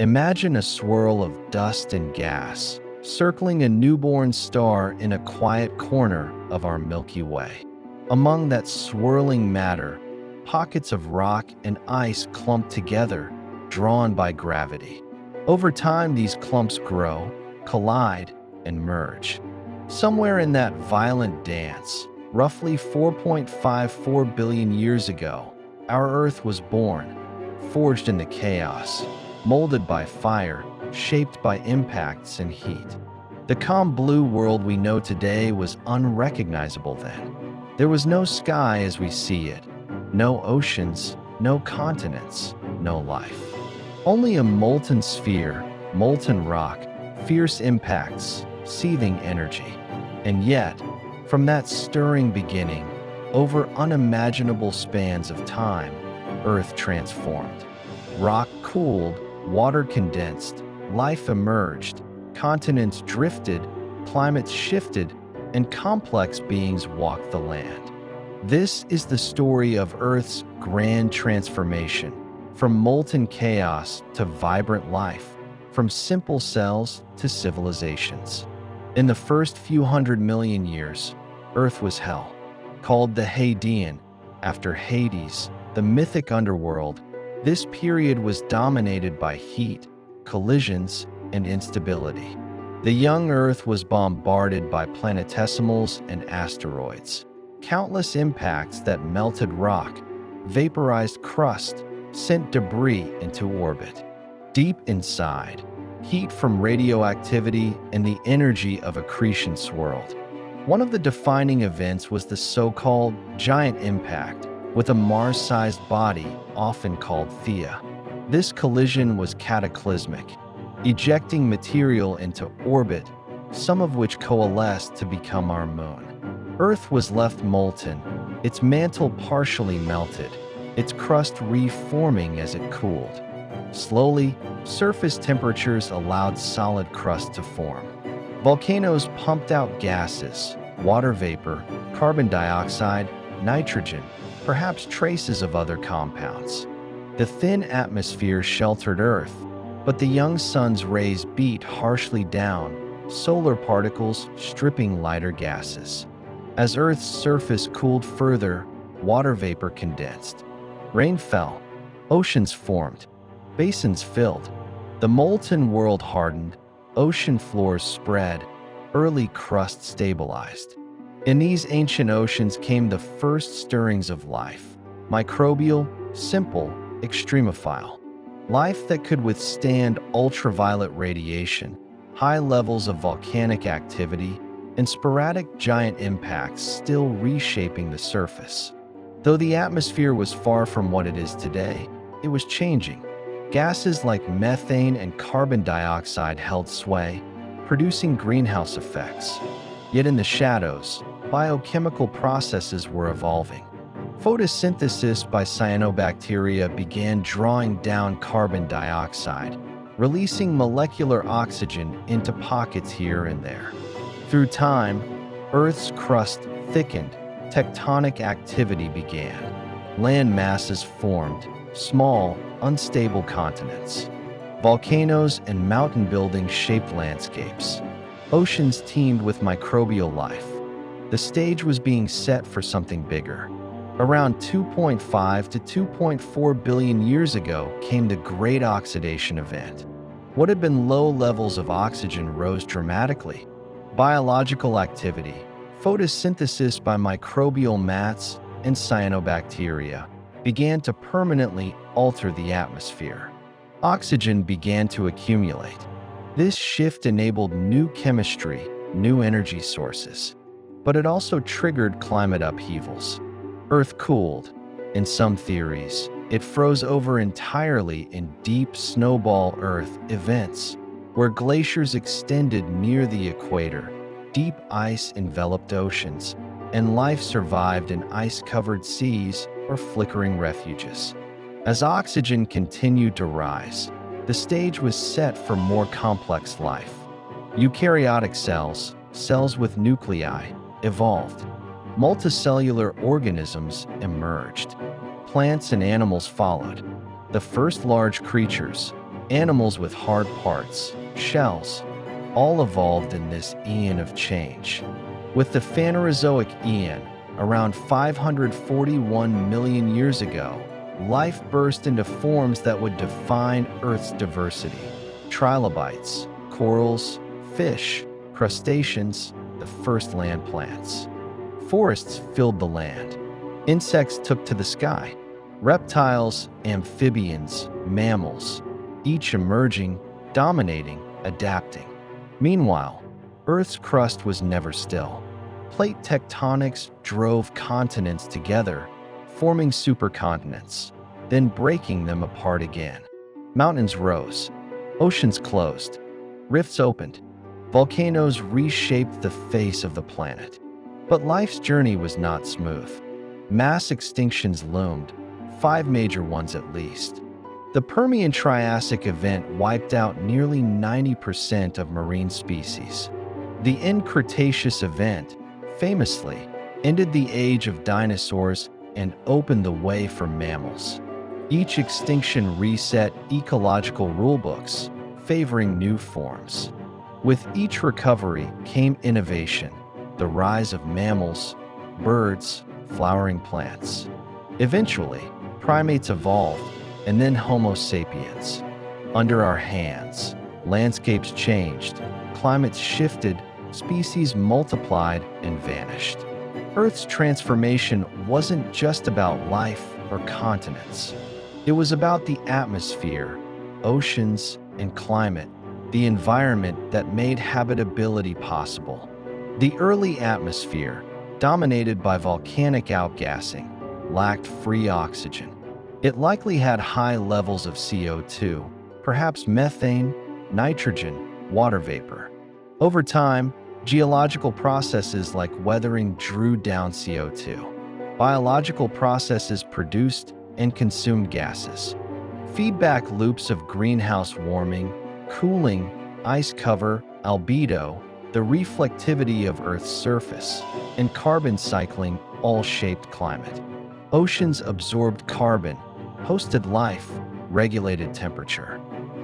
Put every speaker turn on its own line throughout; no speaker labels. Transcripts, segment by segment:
Imagine a swirl of dust and gas circling a newborn star in a quiet corner of our Milky Way. Among that swirling matter, pockets of rock and ice clump together, drawn by gravity. Over time, these clumps grow, collide, and merge. Somewhere in that violent dance, roughly 4.54 billion years ago, our Earth was born, forged in the chaos, molded by fire, shaped by impacts and heat. The calm blue world we know today was unrecognizable then. There was no sky as we see it, no oceans, no continents, no life. Only a molten sphere, molten rock, fierce impacts, seething energy. And yet, from that stirring beginning, over unimaginable spans of time, Earth transformed. Rock cooled, water condensed, life emerged, continents drifted, climates shifted, and complex beings walked the land. This is the story of Earth's grand transformation, from molten chaos to vibrant life, from simple cells to civilizations. In the first few 100 million years, Earth was hell, called the Hadean, after Hades, the mythic underworld. This period was dominated by heat, collisions, and instability. The young Earth was bombarded by planetesimals and asteroids, countless impacts that melted rock, vaporized crust, sent debris into orbit. Deep inside, heat from radioactivity and the energy of accretion swirled. One of the defining events was the so-called giant impact, with a Mars-sized body, often called Theia. This collision was cataclysmic, ejecting material into orbit, some of which coalesced to become our moon. Earth was left molten, its mantle partially melted, its crust reforming as it cooled. Slowly, surface temperatures allowed solid crust to form. Volcanoes pumped out gases, water vapor, carbon dioxide, nitrogen, perhaps traces of other compounds. The thin atmosphere sheltered Earth, but the young sun's rays beat harshly down, solar particles stripping lighter gases. As Earth's surface cooled further, water vapor condensed. Rain fell, oceans formed, basins filled. The molten world hardened, ocean floors spread, early crust stabilized. In these ancient oceans came the first stirrings of life, microbial, simple, extremophile. Life that could withstand ultraviolet radiation, high levels of volcanic activity, and sporadic giant impacts still reshaping the surface. Though the atmosphere was far from what it is today, it was changing. Gases like methane and carbon dioxide held sway, producing greenhouse effects. Yet in the shadows, biochemical processes were evolving. Photosynthesis by cyanobacteria began drawing down carbon dioxide, releasing molecular oxygen into pockets here and there. Through time, Earth's crust thickened, tectonic activity began. Land masses formed, small, unstable continents. Volcanoes and mountain buildings shaped landscapes. Oceans teemed with microbial life. The stage was being set for something bigger. Around 2.5 to 2.4 billion years ago came the Great Oxidation Event. What had been low levels of oxygen rose dramatically. Biological activity, photosynthesis by microbial mats and cyanobacteria, began to permanently alter the atmosphere. Oxygen began to accumulate. This shift enabled new chemistry, new energy sources. But it also triggered climate upheavals. Earth cooled. In some theories, it froze over entirely in deep snowball Earth events, where glaciers extended near the equator, deep ice enveloped oceans, and life survived in ice-covered seas or flickering refuges. As oxygen continued to rise, the stage was set for more complex life. Eukaryotic cells, cells with nuclei, evolved. Multicellular organisms emerged. Plants and animals followed. The first large creatures, Animals with hard parts, shells, all evolved in this eon of change. With the Phanerozoic eon, around 541 million years ago, life burst into forms that would define Earth's diversity. Trilobites, corals, fish, crustaceans, the first land plants. Forests filled the land. Insects took to the sky. Reptiles, amphibians, mammals, each emerging, dominating, adapting. Meanwhile, Earth's crust was never still. Plate tectonics drove continents together, forming supercontinents, then breaking them apart again. Mountains rose, oceans closed, rifts opened, volcanoes reshaped the face of the planet. But life's journey was not smooth. Mass extinctions loomed, 5 major ones at least. The Permian-Triassic event wiped out nearly 90% of marine species. The end Cretaceous event, famously, ended the age of dinosaurs and opened the way for mammals. Each extinction reset ecological rulebooks, favoring new forms. With each recovery came innovation, the rise of mammals, birds, flowering plants. Eventually, primates evolved, and then Homo sapiens. Under our hands, landscapes changed, climates shifted, species multiplied and vanished. Earth's transformation wasn't just about life or continents. It was about the atmosphere, oceans, and climate, the environment that made habitability possible. The early atmosphere, dominated by volcanic outgassing, lacked free oxygen. It likely had high levels of CO2, perhaps methane, nitrogen, water vapor. Over time, geological processes like weathering drew down CO2. Biological processes produced and consumed gases. Feedback loops of greenhouse warming, cooling, ice cover, albedo, the reflectivity of Earth's surface, and carbon cycling all shaped climate. Oceans absorbed carbon, hosted life, regulated temperature.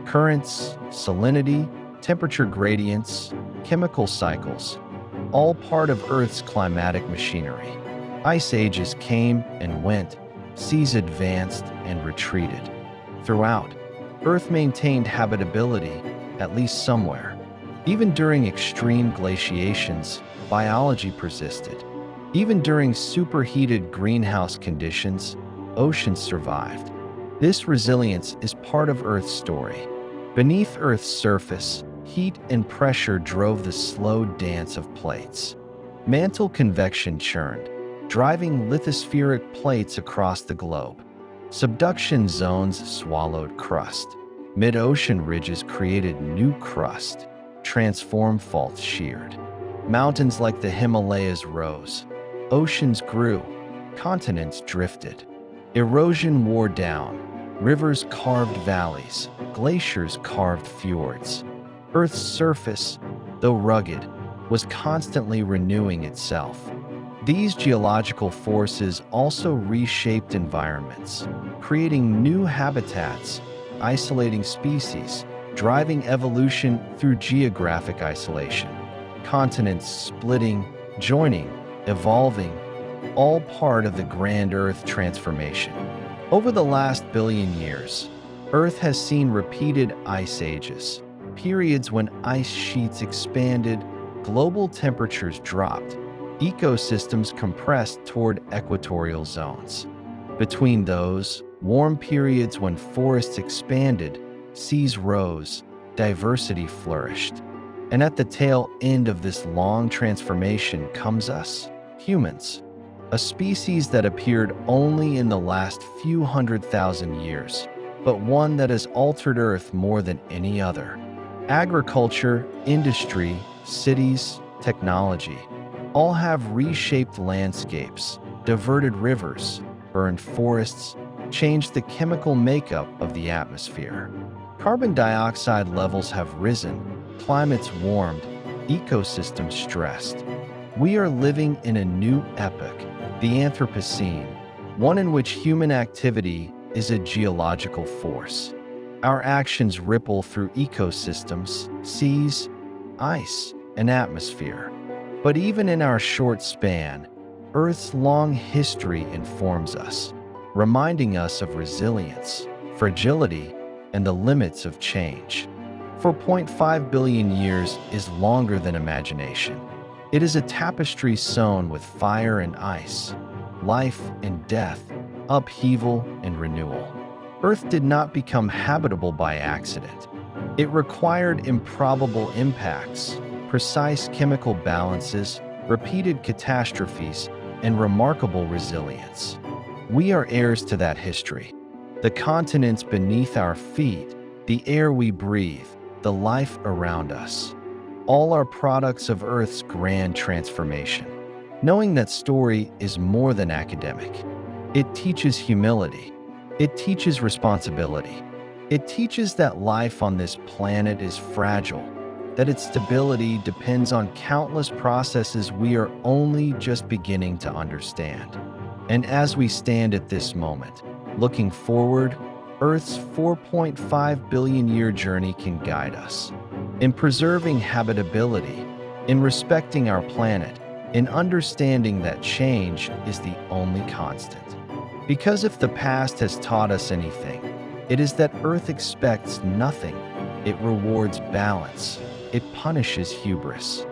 Currents, salinity, temperature gradients, chemical cycles, all part of Earth's climatic machinery. Ice ages came and went, seas advanced and retreated. Throughout, Earth maintained habitability, at least somewhere. Even during extreme glaciations, biology persisted. Even during superheated greenhouse conditions, oceans survived. This resilience is part of Earth's story. Beneath Earth's surface, heat and pressure drove the slow dance of plates. Mantle convection churned, driving lithospheric plates across the globe. Subduction zones swallowed crust. Mid-ocean ridges created new crust. Transform faults sheared. Mountains like the Himalayas rose. Oceans grew. Continents drifted. Erosion wore down. Rivers carved valleys. Glaciers carved fjords. Earth's surface, though rugged, was constantly renewing itself. These geological forces also reshaped environments, creating new habitats, isolating species, driving evolution through geographic isolation. Continents splitting, joining, evolving, all part of the grand Earth transformation. Over the last billion years, Earth has seen repeated ice ages, periods when ice sheets expanded, global temperatures dropped, ecosystems compressed toward equatorial zones. Between those, warm periods when forests expanded, seas rose, diversity flourished. And at the tail end of this long transformation comes us, humans, a species that appeared only in the last few 100,000 years, but one that has altered Earth more than any other. Agriculture, industry, cities, technology, all have reshaped landscapes, diverted rivers, burned forests, changed the chemical makeup of the atmosphere. Carbon dioxide levels have risen, climates warmed, ecosystems stressed. We are living in a new epoch, the Anthropocene, one in which human activity is a geological force. Our actions ripple through ecosystems, seas, ice, and atmosphere. But even in our short span, Earth's long history informs us, reminding us of resilience, fragility, and the limits of change. 4.5 billion years is longer than imagination. It is a tapestry sewn with fire and ice, life and death, upheaval and renewal. Earth did not become habitable by accident. It required improbable impacts, precise chemical balances, repeated catastrophes, and remarkable resilience. We are heirs to that history. The continents beneath our feet, the air we breathe, the life around us. All are products of Earth's grand transformation. Knowing that story is more than academic. It teaches humility. It teaches responsibility. It teaches that life on this planet is fragile, that its stability depends on countless processes we are only just beginning to understand. And as we stand at this moment, looking forward, Earth's 4.5 billion year journey can guide us. In preserving habitability, in respecting our planet, in understanding that change is the only constant. Because if the past has taught us anything, it is that Earth expects nothing. It rewards balance. It punishes hubris.